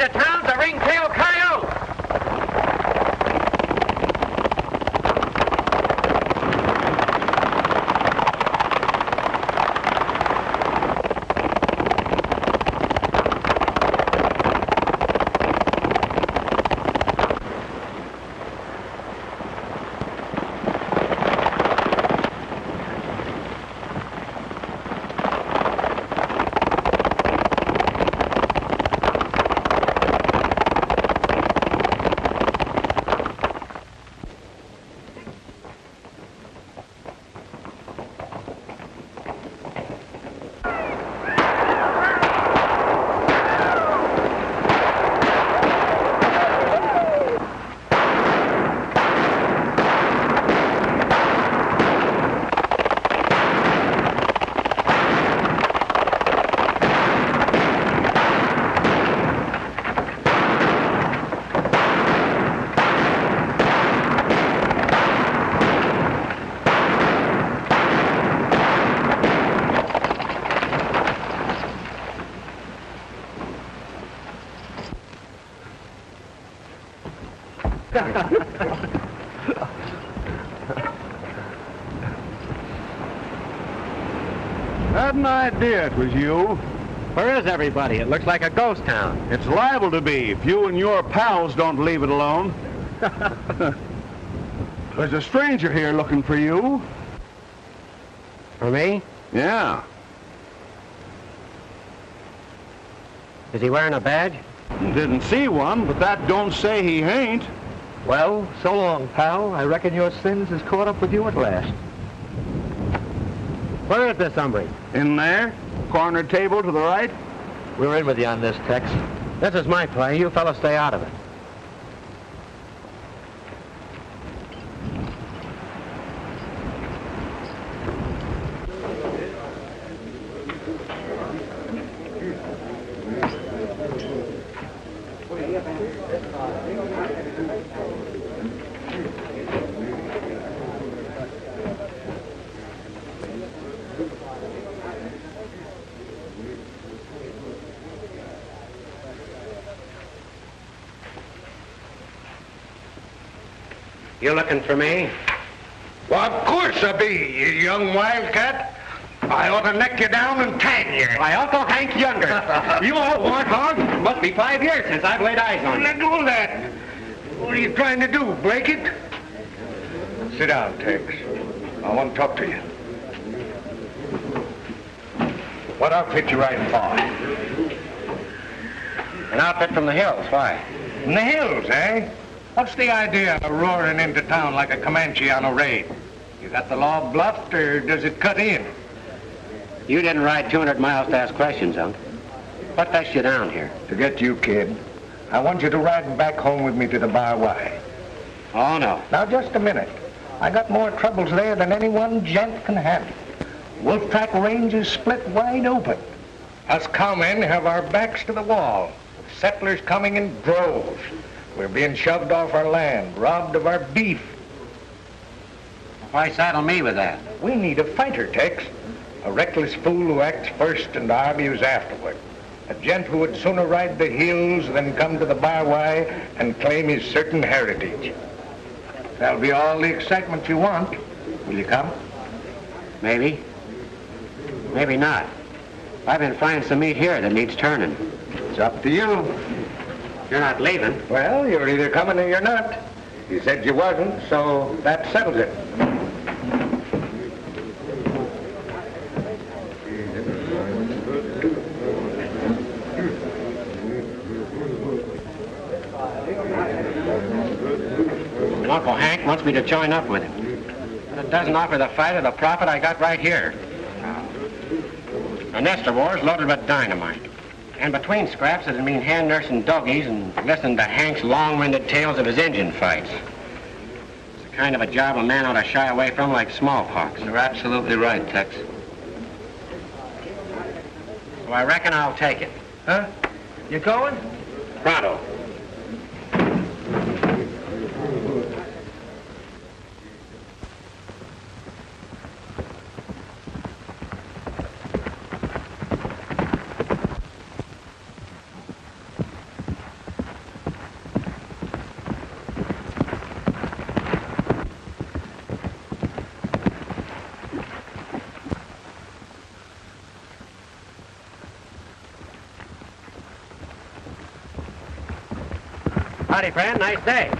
into town's a ring-tailed coyote. Had an idea it was you. Where is everybody? It looks like a ghost town. It's liable to be if you and your pals don't leave it alone. There's a stranger here looking for you. For me? Yeah. Is he wearing a badge? Didn't see one, but that don't say he ain't. Well, so long, pal. I reckon your sins has caught up with you at last. Where is this hombre? In there, corner table to the right. We're in with you on this, Tex. This is my play. You fellas stay out of it. You looking for me? Well, of course I be, you young wildcat. I ought to neck you down and tan you. My Uncle Hank Younger. You old warthog. Must be 5 years since I've laid eyes on you. Let go of that. What are you trying to do, break it? Sit down, Tex. I want to talk to you. What outfit you riding for? An outfit from the hills. Why? In the hills, eh? What's the idea of roaring into town like a Comanche on a raid? You got the law bluffed, or does it cut in? You didn't ride 200 miles to ask questions, Unc. What fetched you down here? Forget you, kid. I want you to ride back home with me to the Bar Y. Oh, no. Now, just a minute. I got more troubles there than any one gent can handle. Wolf Track Range is split wide open. Us cowmen have our backs to the wall. Settlers coming in droves. We're being shoved off our land, robbed of our beef. Why saddle me with that? We need a fighter, Tex. A reckless fool who acts first and argues afterward. A gent who would sooner ride the hills than come to the Bar Y and claim his certain heritage. That'll be all the excitement you want. Will you come? Maybe. Maybe not. I've been finding some meat here that needs turning. It's up to you. You're not leaving. Well, you're either coming or you're not. You said you wasn't, so that settles it. Uncle Hank wants me to join up with him. But it doesn't offer the fight or the profit I got right here. A nest of wars loaded with dynamite. And between scraps, it'd mean hand-nursing doggies and listening to Hank's long-winded tales of his Indian fights. It's the kind of a job a man ought to shy away from like smallpox. You're absolutely right, Tex. So I reckon I'll take it. Huh? You going? Pronto. Howdy, friend. Nice day.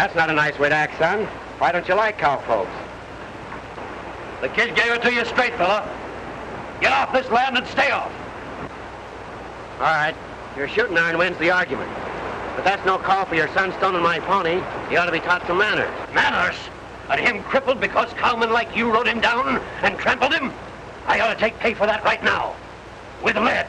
That's not a nice way to act, son. Why don't you like cowpokes? The kid gave it to you straight, fella. Get off this land and stay off. All right. Your shooting iron wins the argument. But that's no call for your son stoning my pony. He ought to be taught some manners. Manners? And him crippled because cowmen like you rode him down and trampled him? I ought to take pay for that right now. With lead.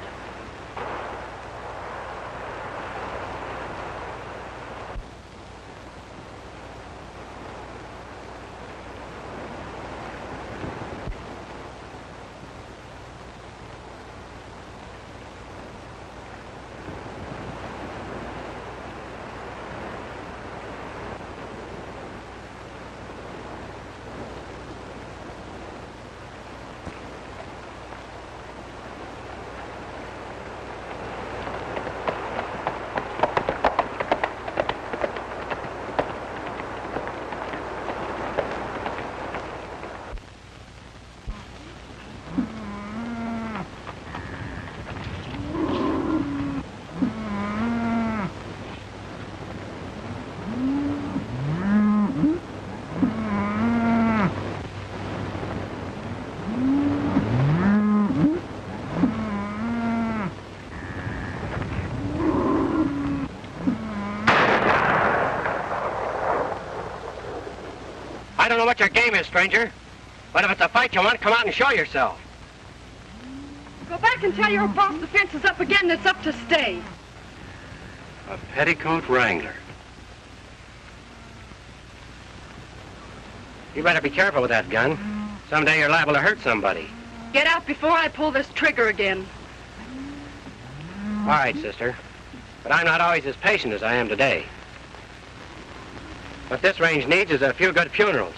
I don't know what your game is, stranger. But if it's a fight you want, come out and show yourself. Go back and tell your boss the fence is up again and it's up to stay. A petticoat wrangler. You better be careful with that gun. Someday you're liable to hurt somebody. Get out before I pull this trigger again. All right, sister. But I'm not always as patient as I am today. What this range needs is a few good funerals.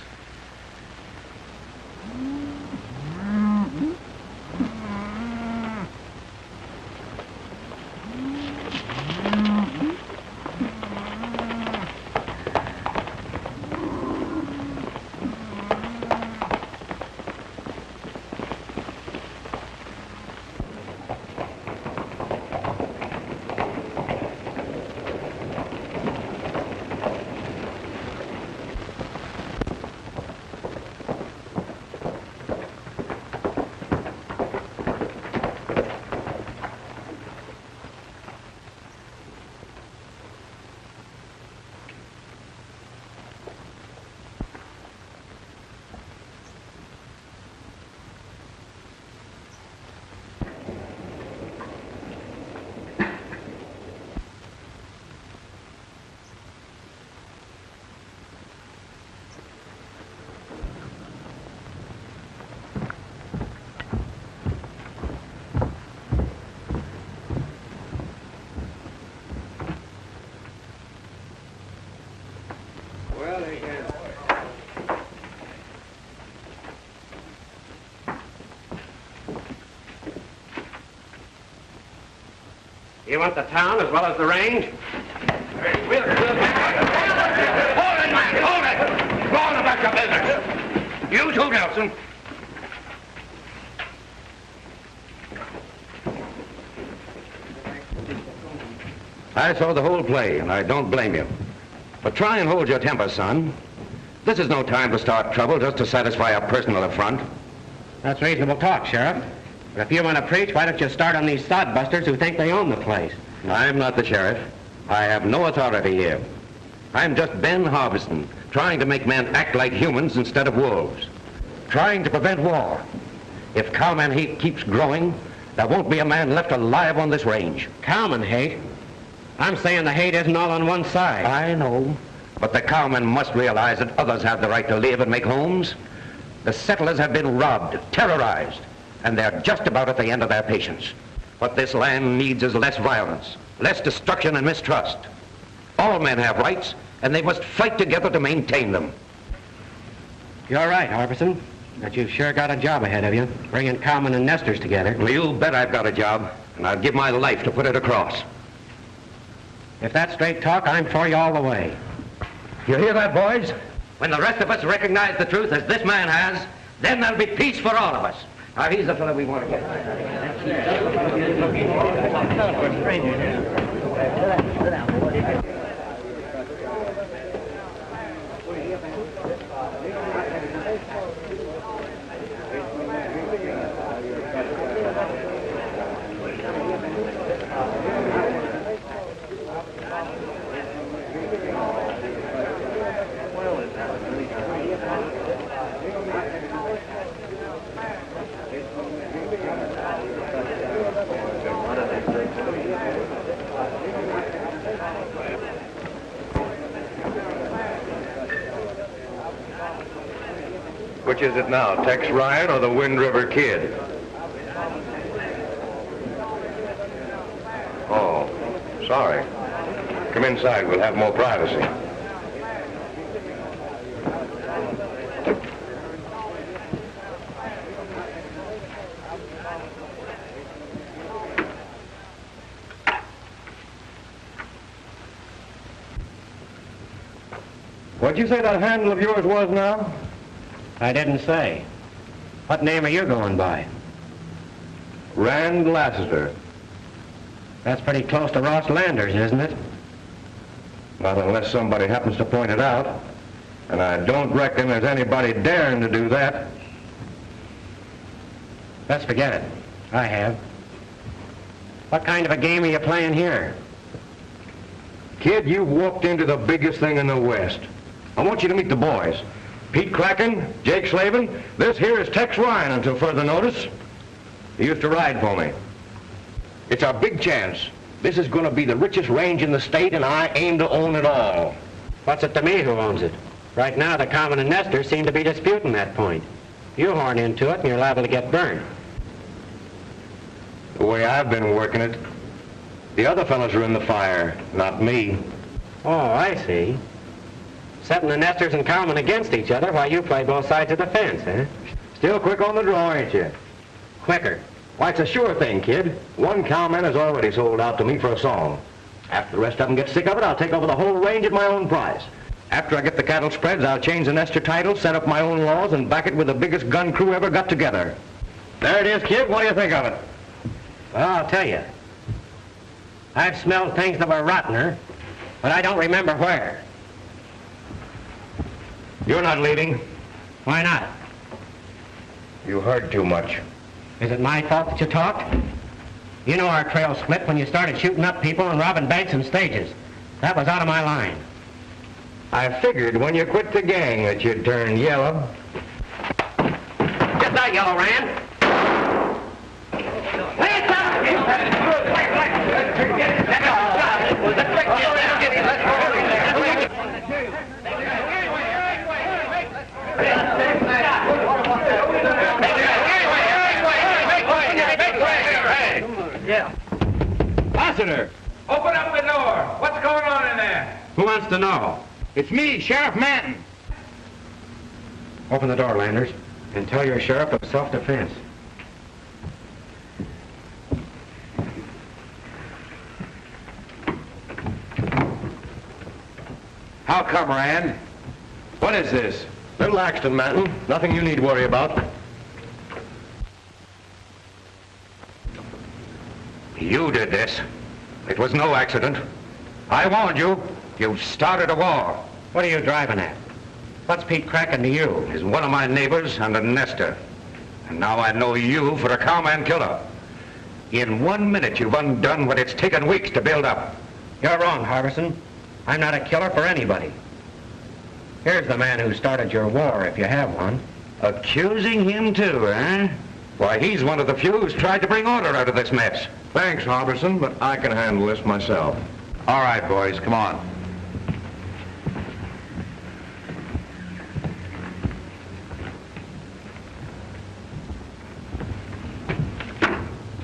You want the town as well as the range? Hold it, man! Hold it! Go on about your business. You too, Nelson. I saw the whole play, and I don't blame you. But try and hold your temper, son. This is no time to start trouble just to satisfy a personal affront. That's reasonable talk, Sheriff. But if you want to preach, why don't you start on these sodbusters who think they own the place? I'm not the sheriff. I have no authority here. I'm just Ben Harbison, trying to make men act like humans instead of wolves. Trying to prevent war. If cowman hate keeps growing, there won't be a man left alive on this range. Cowman hate? I'm saying the hate isn't all on one side. I know. But the cowmen must realize that others have the right to live and make homes. The settlers have been robbed, terrorized, and they're just about at the end of their patience. What this land needs is less violence, less destruction and mistrust. All men have rights, and they must fight together to maintain them. You're right, Harbison, but you've sure got a job ahead of you, bringing cowmen and nesters together. Well, you bet I've got a job, and I'll give my life to put it across. If that's straight talk, I'm for you all the way. You hear that, boys? When the rest of us recognize the truth as this man has, then there'll be peace for all of us. Now, he's the fellow we want to get. Which is it now, Tex Ryan or the Wind River Kid? Oh, sorry. Come inside, we'll have more privacy. What'd you say that handle of yours was now? I didn't say. What name are you going by? Rand Lassiter. That's pretty close to Ross Landers, isn't it? Not unless somebody happens to point it out. And I don't reckon there's anybody daring to do that. Let's forget it. I have. What kind of a game are you playing here? Kid, you've walked into the biggest thing in the West. I want you to meet the boys. Pete Kraken, Jake Slavin, this here is Tex Ryan until further notice. He used to ride for me. It's our big chance. This is going to be the richest range in the state, and I aim to own it all. What's it to me who owns it? Right now, the common and nesters seem to be disputing that point. You horn into it, and you're liable to get burned. The way I've been working it, the other fellows are in the fire, not me. Oh, I see. Setting the nesters and cowmen against each other while you play both sides of the fence, eh? Still quick on the draw, ain't you? Quicker. Why, it's a sure thing, kid. One cowman has already sold out to me for a song. After the rest of them get sick of it, I'll take over the whole range at my own price. After I get the cattle spreads, I'll change the nester title, set up my own laws, and back it with the biggest gun crew ever got together. There it is, kid. What do you think of it? Well, I'll tell you. I've smelled things that were rottener, but I don't remember where. You're not leaving. Why not? You heard too much. Is it my fault that you talked? You know our trail split when you started shooting up people and robbing banks and stages. That was out of my line. I figured when you quit the gang that you'd turn yellow. Get that, Yellow Rand. Lassiter! Open up the door. What's going on in there? Who wants to know? It's me, Sheriff Manton. Open the door, Landers, and tell your sheriff of self-defense. How come, Rand? What is this? Little accident, Manton. Nothing you need to worry about. You did this. It was no accident. I warned you. You started a war. What are you driving at? What's Pete Kraken to you? He's one of my neighbors and a nester. And now I know you for a cowman killer. In 1 minute, you've undone what it's taken weeks to build up. You're wrong, Harbison. I'm not a killer for anybody. Here's the man who started your war, if you have one. Accusing him too, eh? Why, he's one of the few who's tried to bring order out of this mess. Thanks, Harbison, but I can handle this myself. All right, boys, come on.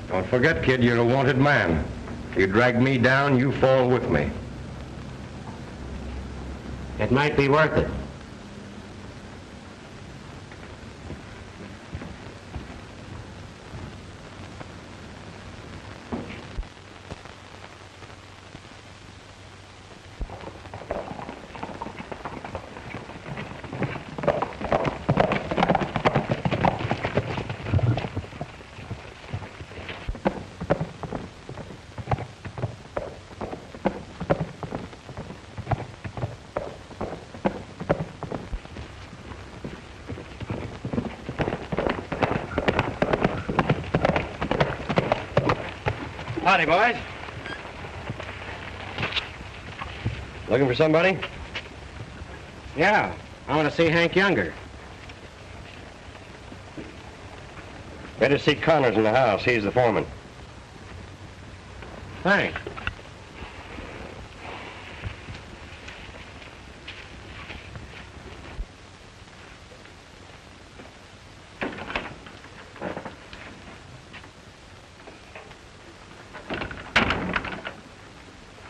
Don't forget, kid, you're a wanted man. If you drag me down, you fall with me. It might be worth it. Howdy, boys. Looking for somebody? Yeah, I want to see Hank Younger. Better see Connors in the house. He's the foreman. Thanks.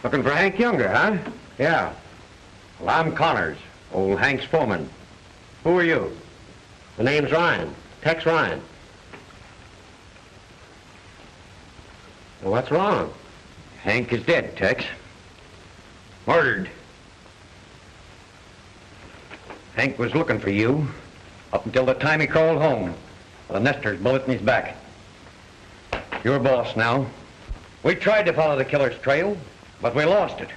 Looking for Hank Younger, huh? Yeah. Well, I'm Connors, old Hank's foreman. Who are you? The name's Ryan. Tex Ryan. Well, what's wrong? Hank is dead, Tex. Murdered. Hank was looking for you up until the time he crawled home with a Nestor's bullet in his back. You're boss now. We tried to follow the killer's trail, but we lost it.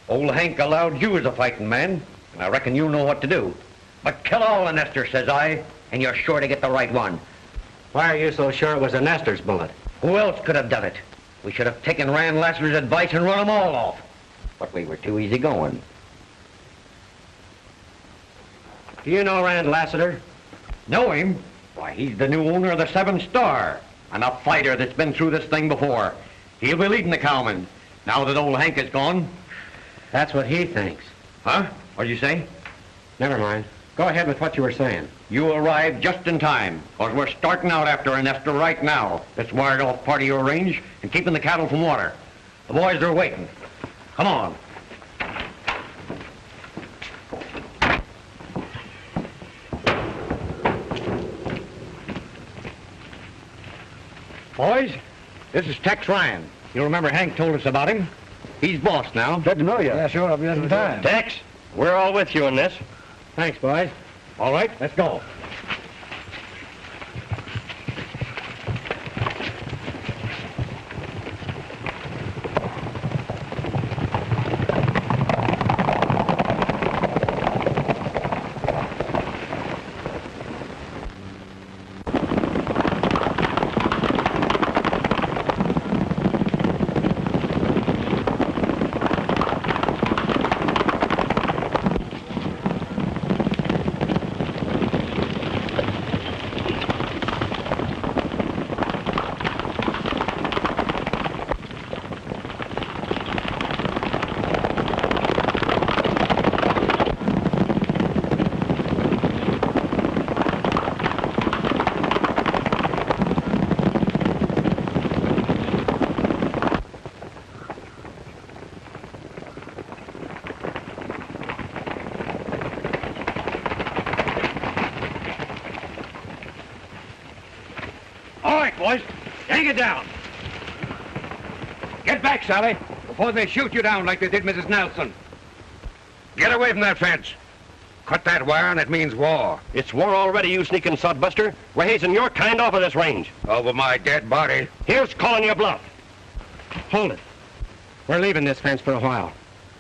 Old Hank allowed you as a fighting man, and I reckon you know what to do. But kill all the Nestor, says I, and you're sure to get the right one. Why are you so sure it was a Nestor's bullet? Who else could have done it? We should have taken Rand Lassiter's advice and run them all off. But we were too easy going. Do you know Rand Lassiter? Know him? Why, he's the new owner of the 7 Star, and a fighter that's been through this thing before. He'll be leading the cowmen, now that old Hank is gone. That's what he thinks. Huh? What'd you say? Never mind. Go ahead with what you were saying. You arrived just in time, because we're starting out after a Nestor right now. That's wired off part of your range and keeping the cattle from water. The boys are waiting. Come on. Boys, this is Tex Ryan. You remember Hank told us about him? He's boss now. Glad to know you. Yeah, sure, I'll be in time. Tex, we're all with you in this. Thanks, boys. All right, let's go. Boys, hang it down. Get back, Sally, before they shoot you down like they did Mrs. Nelson. Get away from that fence. Cut that wire and it means war. It's war already, you sneaking sodbuster. We're hazing your kind off of this range. Over my dead body. Here's calling your bluff. Hold it. We're leaving this fence for a while.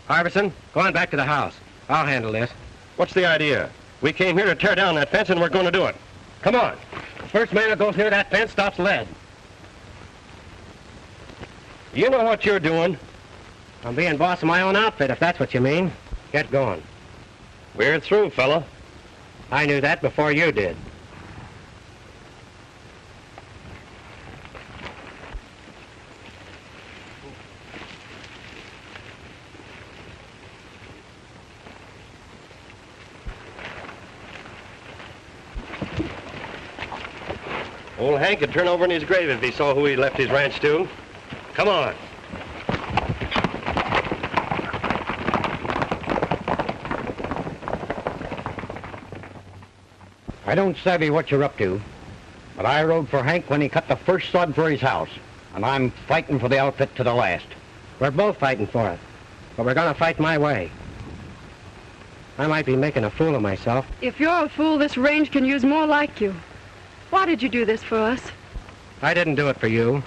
Harbison, go on back to the house. I'll handle this. What's the idea? We came here to tear down that fence and we're going to do it. Come on. The first man who goes near that fence stops lead. You know what you're doing. I'm being boss of my own outfit, if that's what you mean. Get going. We're through, fella. I knew that before you did. Old Hank would turn over in his grave if he saw who he left his ranch to. Come on. I don't savvy what you're up to, but I rode for Hank when he cut the first sod for his house, and I'm fighting for the outfit to the last. We're both fighting for it, but we're gonna fight my way. I might be making a fool of myself. If you're a fool, this range can use more like you. Why did you do this for us? I didn't do it for you.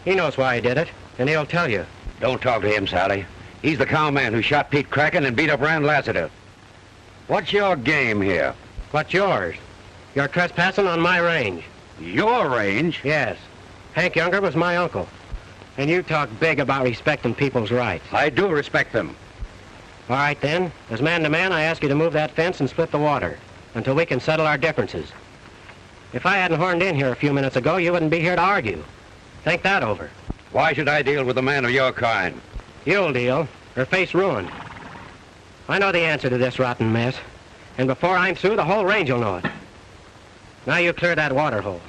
He knows why I did it, and he'll tell you. Don't talk to him, Sally. He's the cowman who shot Pete Kraken and beat up Rand Lassiter. What's your game here? What's yours? You're trespassing on my range. Your range? Yes. Hank Younger was my uncle. And you talk big about respecting people's rights. I do respect them. All right, then. As man to man, I ask you to move that fence and split the water until we can settle our differences. If I hadn't horned in here a few minutes ago, you wouldn't be here to argue. Think that over. Why should I deal with a man of your kind? You'll deal, or face ruin. I know the answer to this rotten mess. And before I'm through, the whole range will know it. Now you clear that water hole.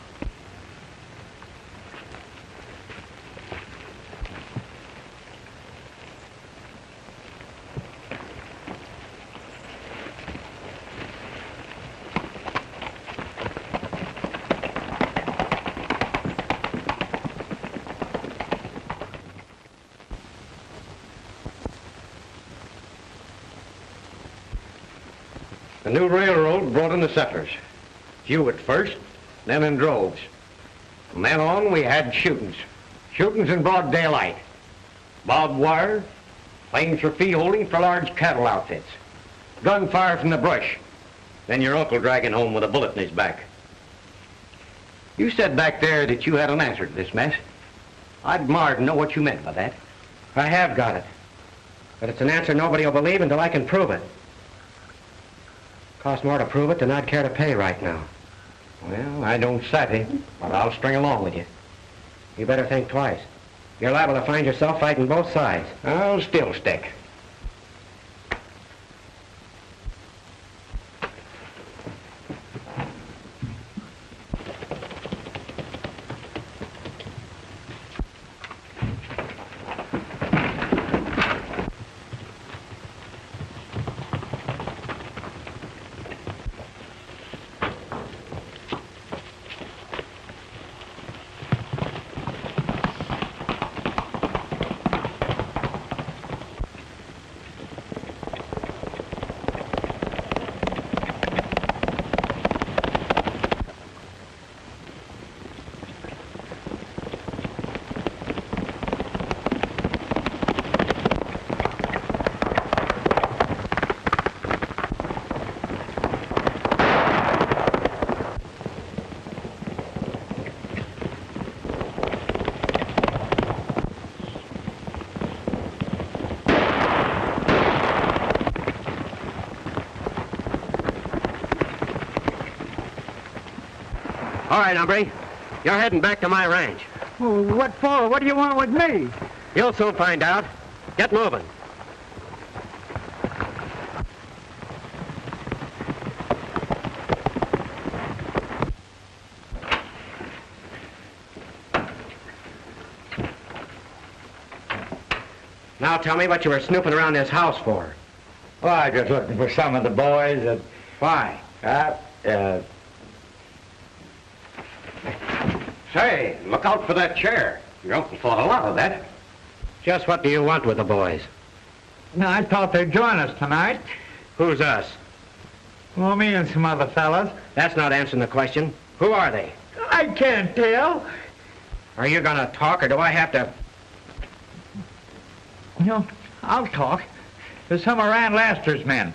The new railroad brought in the settlers. Few at first, then in droves. From then on, we had shootings. Shootings in broad daylight. Barbed wire, claims for fee holding for large cattle outfits. Gunfire from the brush. Then your uncle dragging home with a bullet in his back. You said back there that you had an answer to this mess. I'd admire to know what you meant by that. I have got it. But it's an answer nobody will believe until I can prove it. Costs more to prove it than I'd care to pay right now. Well, I don't savvy, but I'll string along with you. You better think twice. You're liable to find yourself fighting both sides. I'll still stick. All right, hombre. You're heading back to my ranch. Well, what for? What do you want with me? You'll soon find out. Get moving. Now tell me what you were snooping around this house for. Well, I was just looking for some of the boys that... Why? Say, look out for that chair. Your uncle thought a lot of that. Just what do you want with the boys? No, I thought they'd join us tonight. Who's us? Well, me and some other fellas. That's not answering the question. Who are they? I can't tell. Are you gonna talk, or do I have to... You know, I'll talk. There's some of Rand Laster's men.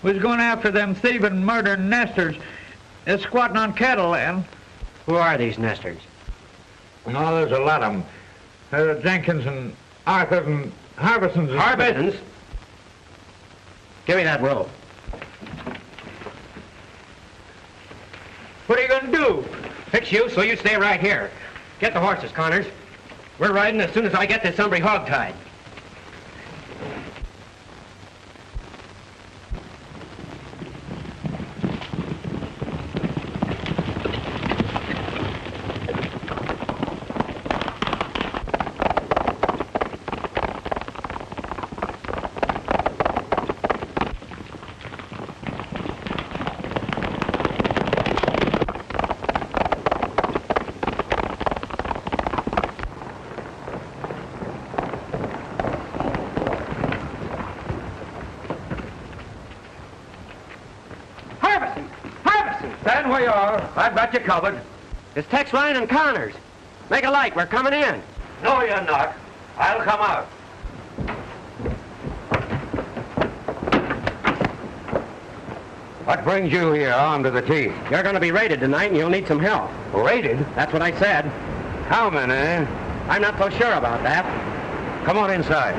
We was going after them thieving, murdering nesters. They're squatting on cattle, and... Who are these nesters? Oh, there's a lot of them. There's Jenkins and Arthur and Harbison's. Harbison's? Give me that rope. What are you going to do? Fix you so you stay right here. Get the horses, Connors. We're riding as soon as I get this hombre hog-tied. I've got you covered. It's Tex Ryan and Connors. Make a light, we're coming in. No, you're not. I'll come out. What brings you here, armed to the teeth? You're going to be raided tonight and you'll need some help. Raided? That's what I said. Cowmen, eh? I'm not so sure about that. Come on inside.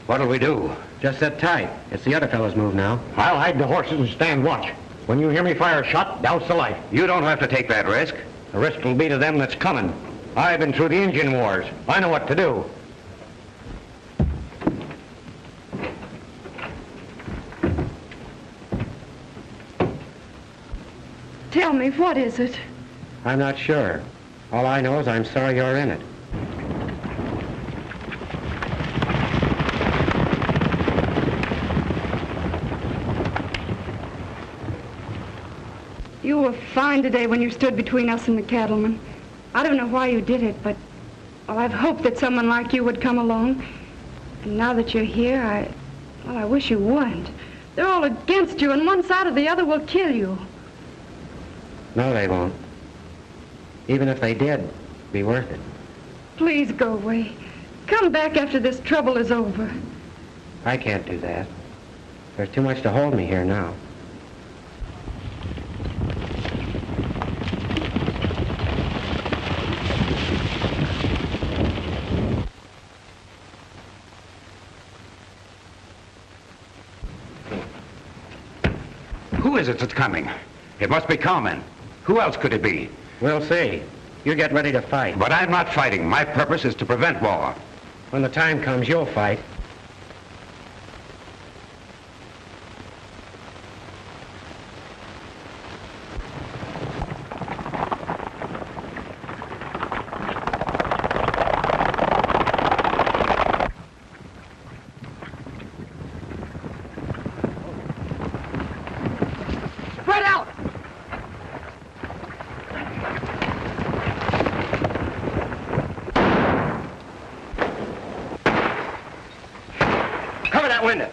What'll we do? Just sit tight. It's the other fellow's move now. I'll hide the horses and stand watch. When you hear me fire a shot, douse the light. You don't have to take that risk. The risk will be to them that's coming. I've been through the engine wars. I know what to do. Tell me, what is it? I'm not sure. All I know is I'm sorry you're in it. You were fine today when you stood between us and the cattlemen. I don't know why you did it, but well, I've hoped that someone like you would come along. And now that you're here, I wish you wouldn't. They're all against you, and one side or the other will kill you. No, they won't. Even if they did, it'd be worth it. Please go away. Come back after this trouble is over. I can't do that. There's too much to hold me here now. Who is it that's coming? It must be cowmen. Who else could it be? We'll see. You get ready to fight. But I'm not fighting. My purpose is to prevent war. When the time comes, you'll fight. Window.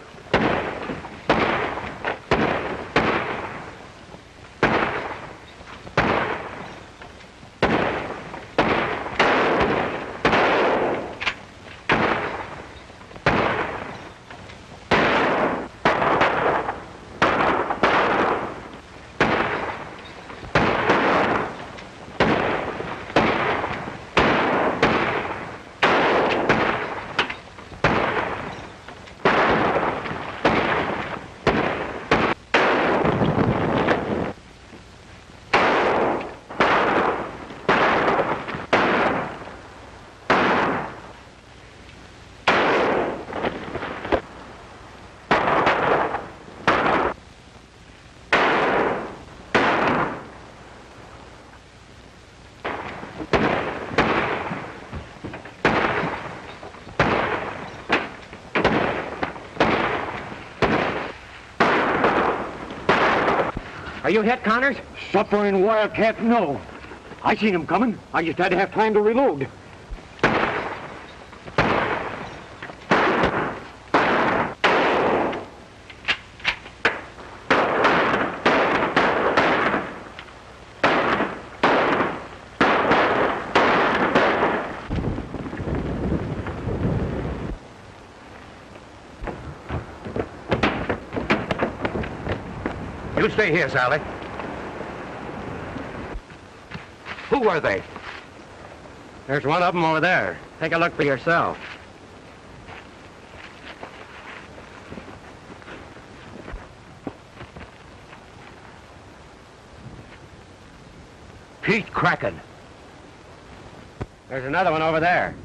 Are you hit, Connors? Suffering wildcat, no. I seen him coming. I just had to have time to reload. You stay here, Sally. Who were they? There's one of them over there. Take a look for yourself. Pete Kraken. There's another one over there.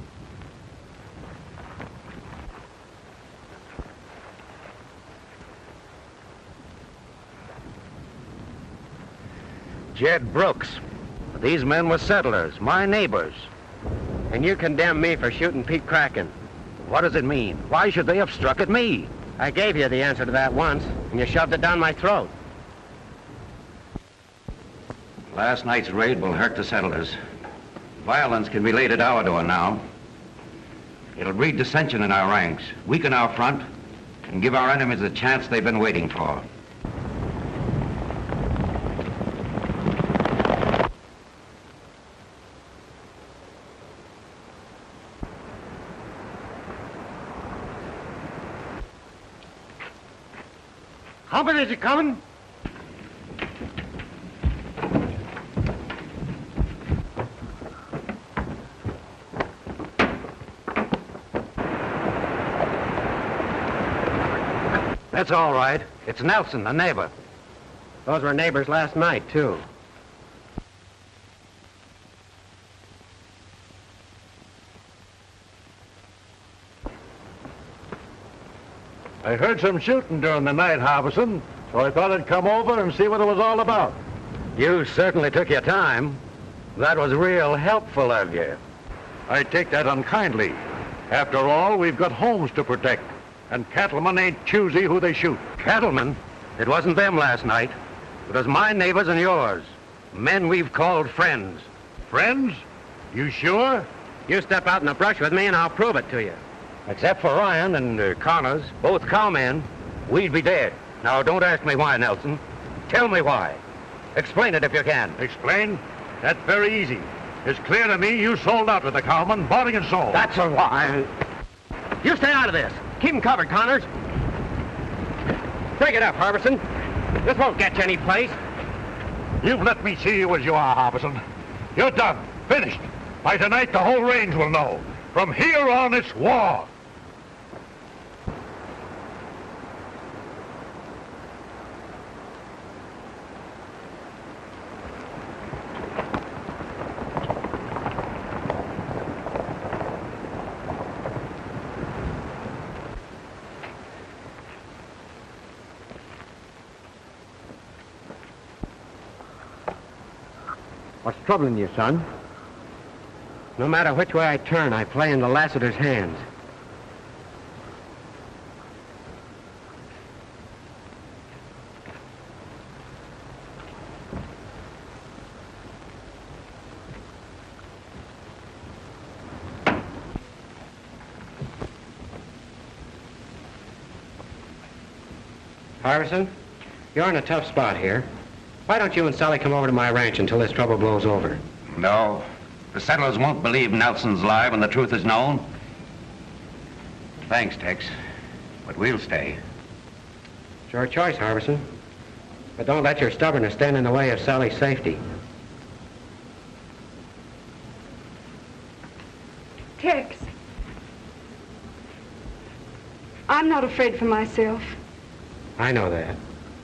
Jed Brooks. These men were settlers, my neighbors. And you condemn me for shooting Pete Kraken. What does it mean? Why should they have struck at me? I gave you the answer to that once, and you shoved it down my throat. Last night's raid will hurt the settlers. Violence can be laid at our door now. It'll breed dissension in our ranks, weaken our front, and give our enemies the chance they've been waiting for. How many is it coming? That's all right. It's Nelson, a neighbor. Those were neighbors last night, too. I heard some shooting during the night, Harbison, so I thought I'd come over and see what it was all about. You certainly took your time. That was real helpful of you. I take that unkindly. After all, we've got homes to protect, and cattlemen ain't choosy who they shoot. Cattlemen? It wasn't them last night. It was my neighbors and yours. Men we've called friends. Friends? You sure? You step out in the brush with me and I'll prove it to you. Except for Ryan and Connors, both cowmen, we'd be dead. Now, don't ask me why, Nelson. Tell me why. Explain it if you can. Explain? That's very easy. It's clear to me you sold out with the cowman, bought and sold. That's a lie. You stay out of this. Keep him covered, Connors. Break it up, Harbison. This won't get you any place. You've let me see you as you are, Harbison. You're done. Finished. By tonight, the whole range will know. From here on, it's war. What's troubling you, son? No matter which way I turn, I play into Lassiter's hands. Harbison, you're in a tough spot here. Why don't you and Sally come over to my ranch until this trouble blows over? No. The settlers won't believe Nelson's lie when the truth is known. Thanks, Tex. But we'll stay. It's your choice, Harbison. But don't let your stubbornness stand in the way of Sally's safety. Tex, I'm not afraid for myself. I know that.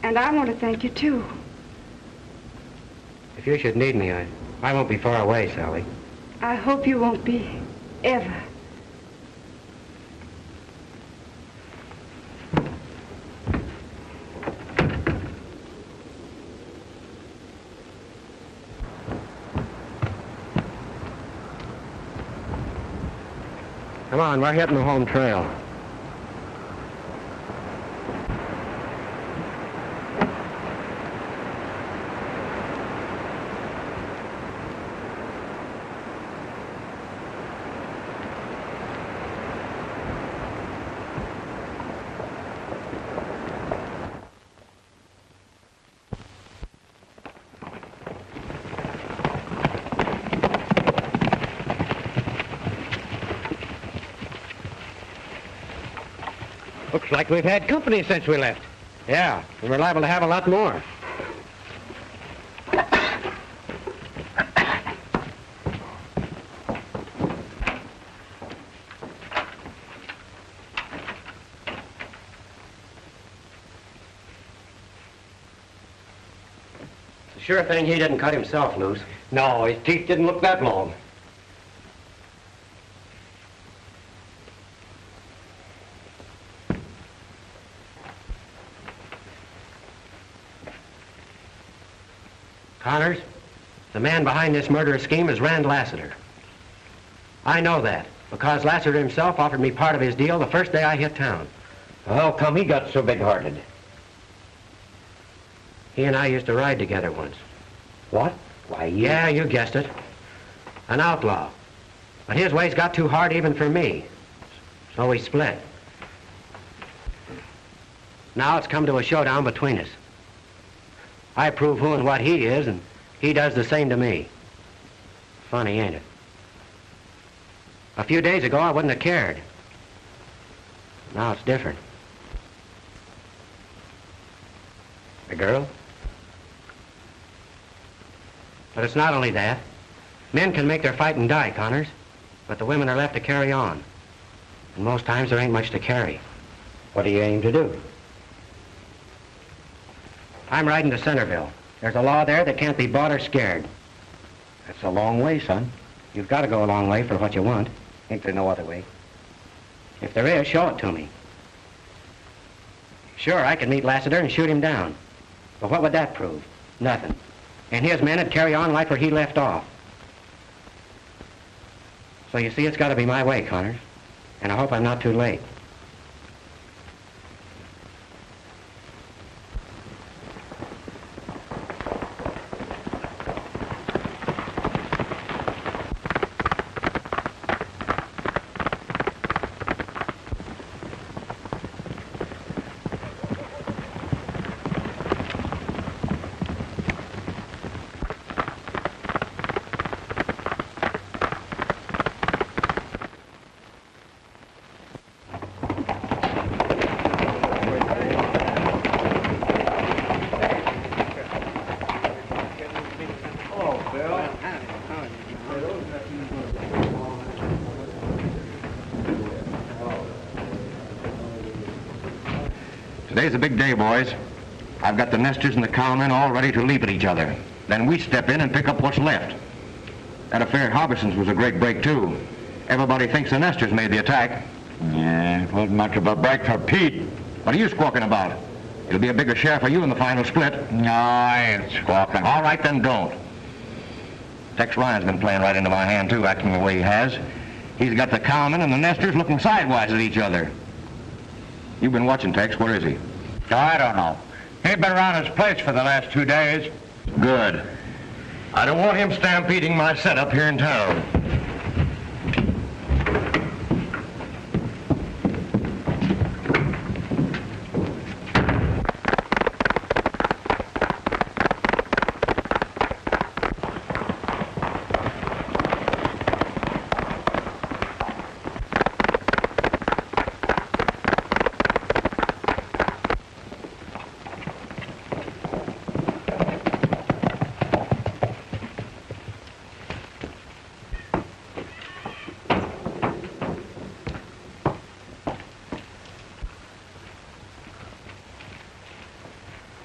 And I want to thank you, too. If you should need me, I won't be far away, Sally. I hope you won't be, ever. Come on, we're hitting the home trail. Looks like we've had company since we left. Yeah, and we're liable to have a lot more. It's a sure thing he didn't cut himself loose. No, his teeth didn't look that long. Connors, the man behind this murderous scheme is Rand Lassiter. I know that, because Lassiter himself offered me part of his deal the first day I hit town. How come he got so big-hearted? He and I used to ride together once. What? Why, yeah, you guessed it. An outlaw. But his ways got too hard even for me. So we split. Now it's come to a showdown between us. I prove who and what he is, and he does the same to me. Funny, ain't it? A few days ago, I wouldn't have cared. Now it's different. A girl? But it's not only that. Men can make their fight and die, Connors, but the women are left to carry on. And most times there ain't much to carry. What do you aim to do? I'm riding to Centerville. There's a law there that can't be bought or scared. That's a long way, son. You've got to go a long way for what you want. Ain't there no other way? If there is, show it to me. Sure, I could meet Lassiter and shoot him down. But what would that prove? Nothing. And his men would carry on right where he left off. So you see, it's got to be my way, Connors. And I hope I'm not too late. Today's a big day, boys. I've got the nesters and the cowmen all ready to leap at each other. Then we step in and pick up what's left. That affair at Hobson's was a great break, too. Everybody thinks the nesters made the attack. Yeah, it wasn't much of a break for Pete. What are you squawking about? It'll be a bigger share for you in the final split. No, I ain't squawking. All right, then don't. Tex Ryan's been playing right into my hand, too, acting the way he has. He's got the cowmen and the nesters looking sidewise at each other. You've been watching, Tex. Where is he? Oh, I don't know. He's been around his place for the last 2 days. Good. I don't want him stampeding my setup here in town.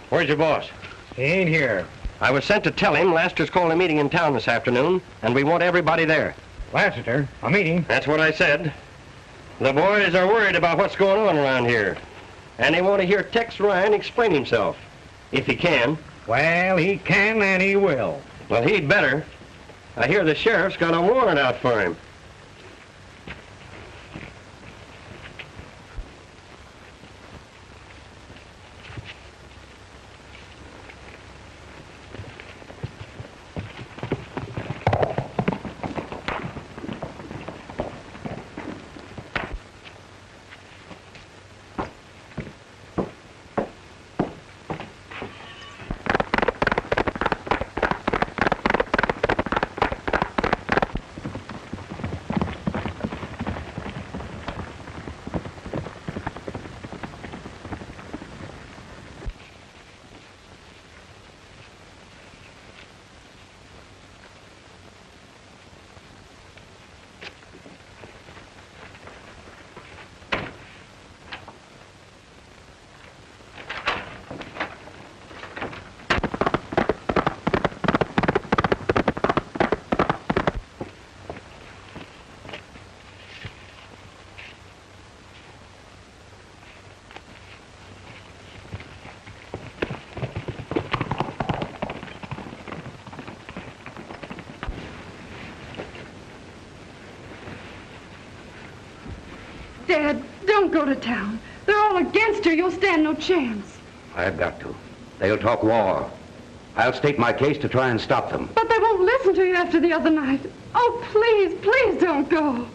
Where's your boss? He ain't here. I was sent to tell him Lassiter's calling a meeting in town this afternoon, and we want everybody there. Lassiter? A meeting? That's what I said. The boys are worried about what's going on around here, and they want to hear Tex Ryan explain himself, if he can. Well, he can and he will. Well, he'd better. I hear the sheriff's got a warrant out for him. Dad, don't go to town. They're all against her. You'll stand no chance. I've got to. They'll talk war. I'll state my case to try and stop them. But they won't listen to you after the other night. Oh, please, please don't go.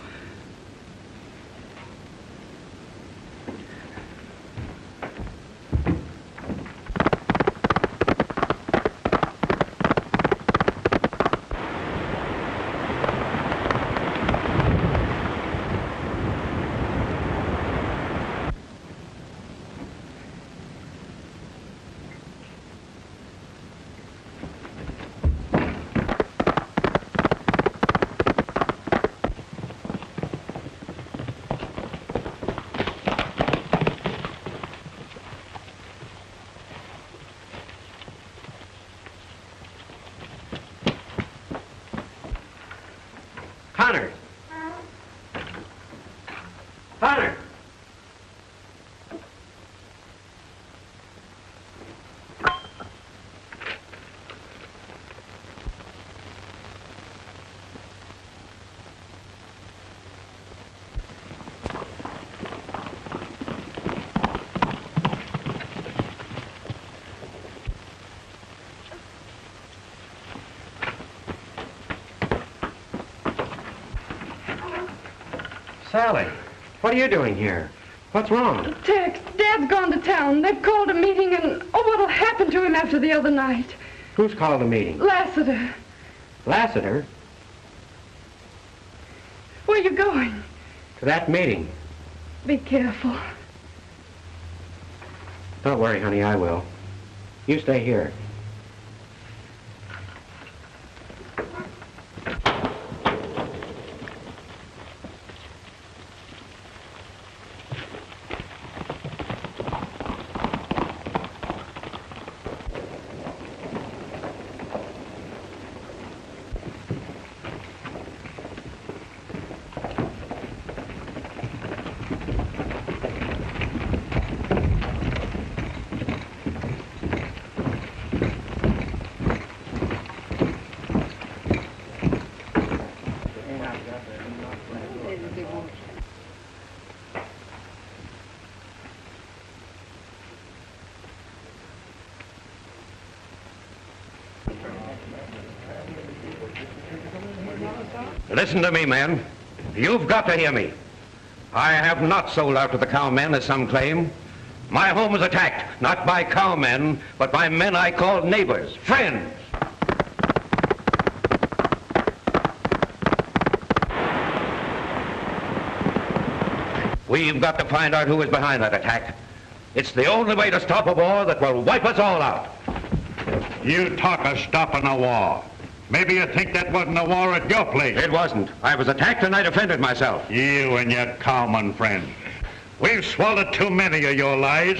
Connor! Connor! Sally, what are you doing here? What's wrong? Tex, Dad's gone to town. They've called a meeting, and what'll happen to him after the other night? Who's called a meeting? Lassiter. Lassiter? Where are you going? To that meeting. Be careful. Don't worry, honey, I will. You stay here. Listen to me, men. You've got to hear me. I have not sold out to the cowmen, as some claim. My home was attacked, not by cowmen, but by men I called neighbors, friends. We've got to find out who is behind that attack. It's the only way to stop a war that will wipe us all out. You talk of stopping a war. Maybe you think that wasn't a war at your place. It wasn't. I was attacked and I defended myself. You and your cowman friend. We've swallowed too many of your lies.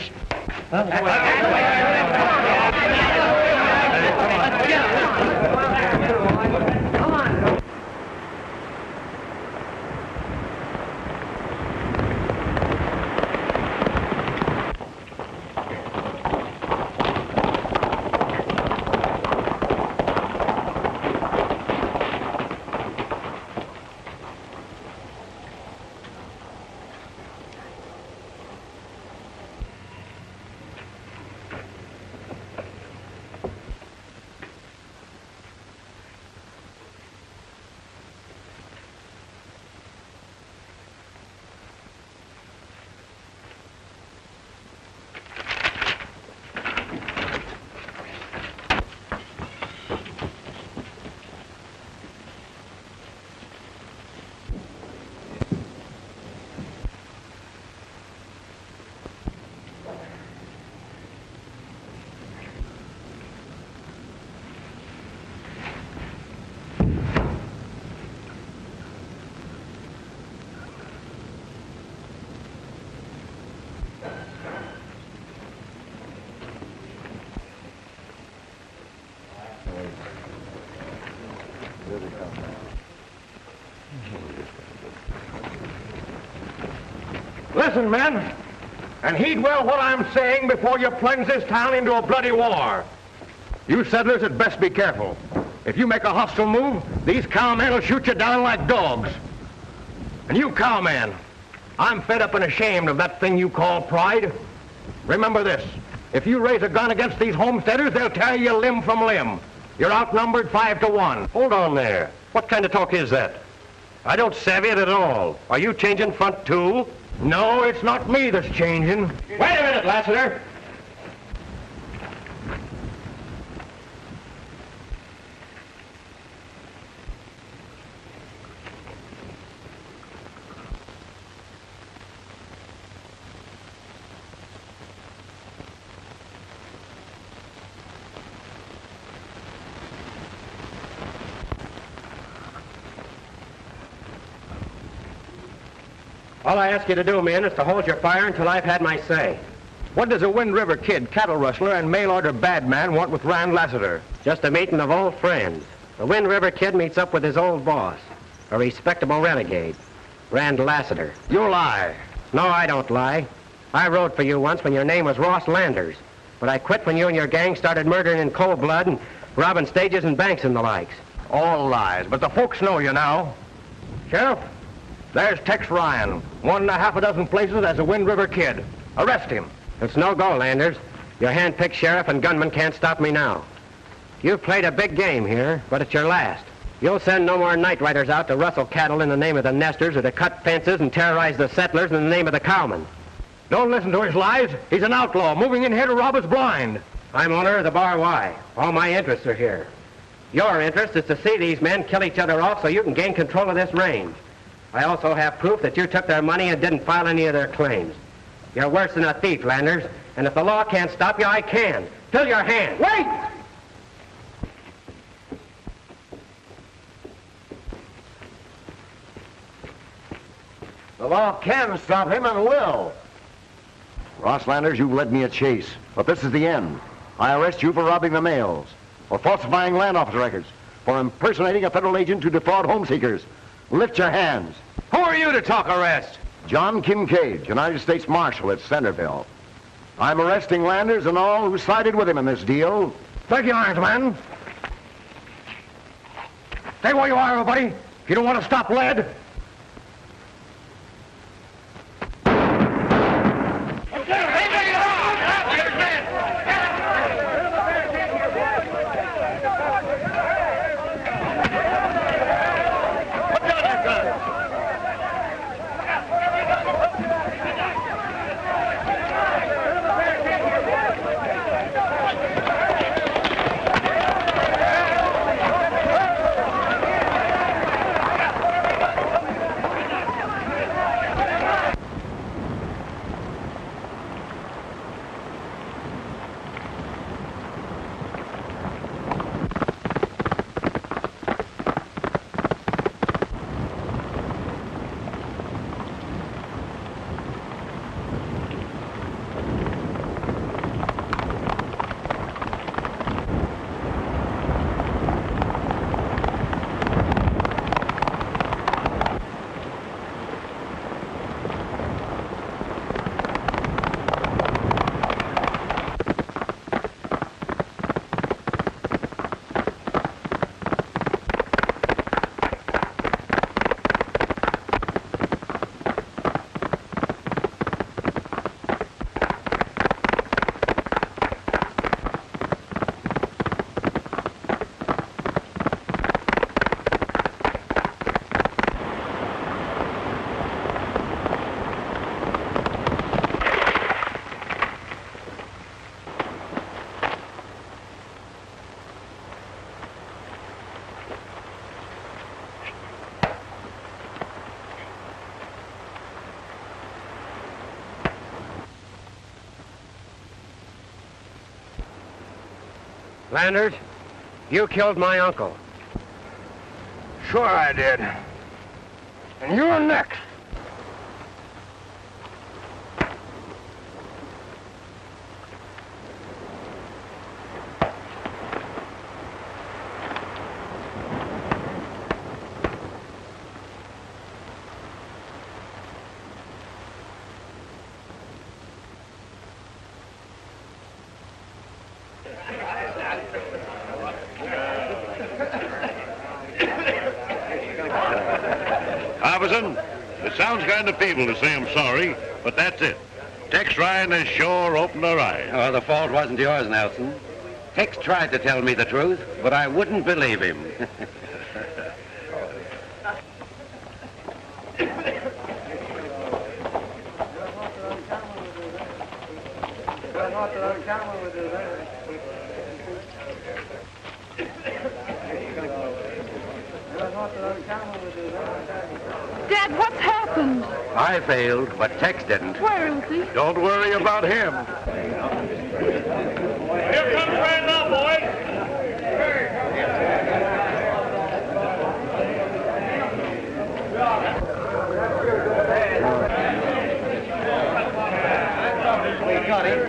Listen, men, and heed well what I'm saying before you plunge this town into a bloody war. You settlers had best be careful. If you make a hostile move, these cowmen will shoot you down like dogs. And you cowmen, I'm fed up and ashamed of that thing you call pride. Remember this, If you raise a gun against these homesteaders, they'll tear you limb from limb. You're outnumbered 5 to 1. Hold on there. What kind of talk is that? I don't savvy it at all. Are you changing front, too? No, it's not me that's changing. Wait a minute, Lassiter. All I ask you to do, men, is to hold your fire until I've had my say. What does a Wind River Kid, cattle rustler, and mail-order bad man want with Rand Lassiter? Just a meeting of old friends. The Wind River Kid meets up with his old boss, a respectable renegade, Rand Lassiter. You lie. No, I don't lie. I rode for you once when your name was Ross Landers, but I quit when you and your gang started murdering in cold blood and robbing stages and banks and the likes. All lies, but the folks know you now. Sheriff, there's Tex Ryan, 1 1/2 dozen places as a Wind River Kid. Arrest him. It's no go, Landers. Your hand-picked sheriff and gunman can't stop me now. You've played a big game here, but it's your last. You'll send no more night riders out to rustle cattle in the name of the nesters or to cut fences and terrorize the settlers in the name of the cowmen. Don't listen to his lies. He's an outlaw, moving in here to rob us blind. I'm owner of the Bar Y. All my interests are here. Your interest is to see these men kill each other off so you can gain control of this range. I also have proof that you took their money and didn't file any of their claims. You're worse than a thief, Landers, and if the law can't stop you, I can. Fill your hand. Wait! The law can stop him and will. Ross Landers, you've led me a chase, but this is the end. I arrest you for robbing the mails, for falsifying land office records, for impersonating a federal agent to defraud home seekers. Lift your hands. Who are you to talk arrest? John Kincaid, United States Marshal at Centerville. I'm arresting Landers and all who sided with him in this deal. Take your arms, man. Stay where you are, everybody. If you don't want to stop lead. Landers, you killed my uncle. Sure I did. And you're next. Harbison, it sounds kind of feeble to say I'm sorry, but that's it. Tex Ryan has sure opened our eyes. Oh, the fault wasn't yours, Nelson. Tex tried to tell me the truth, but I wouldn't believe him. Dad, what's happened? I failed, but Tex didn't. Where is he? Don't worry about him. Here comes Randall, boys. We got him.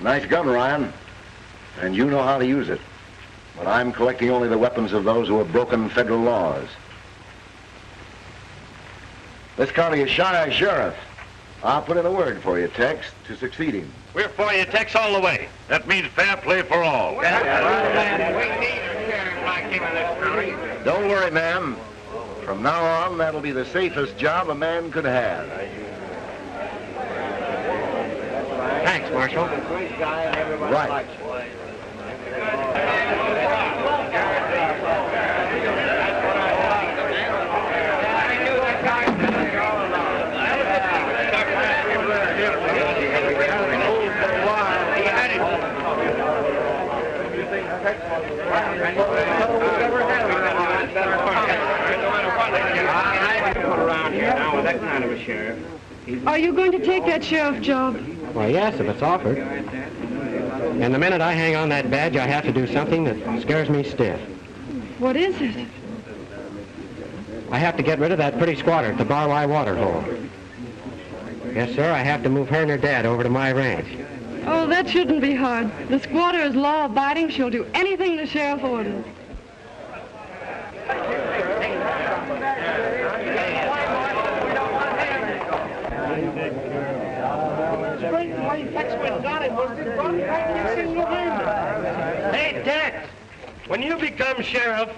Nice gun, Ryan. And you know how to use it. But I'm collecting only the weapons of those who have broken federal laws. This county is shy of sheriff. I'll put in a word for you, Tex, to succeed him. We're for you, Tex, all the way. That means fair play for all. We need a sheriff like him in this county. Don't worry, ma'am. From now on, that'll be the safest job a man could have. Thanks, Marshal. Right. Around here now with that kind of a sheriff. Are you going to take that sheriff job? Well, yes, if it's offered. And the minute I hang on that badge, I have to do something that scares me stiff. What is it? I have to get rid of that pretty squatter at the Bar-Y water hole. Yes, sir, I have to move her and her dad over to my ranch. Oh, that shouldn't be hard. The squatter is law-abiding. She'll do anything the sheriff orders. Hey, Tex, when you become sheriff,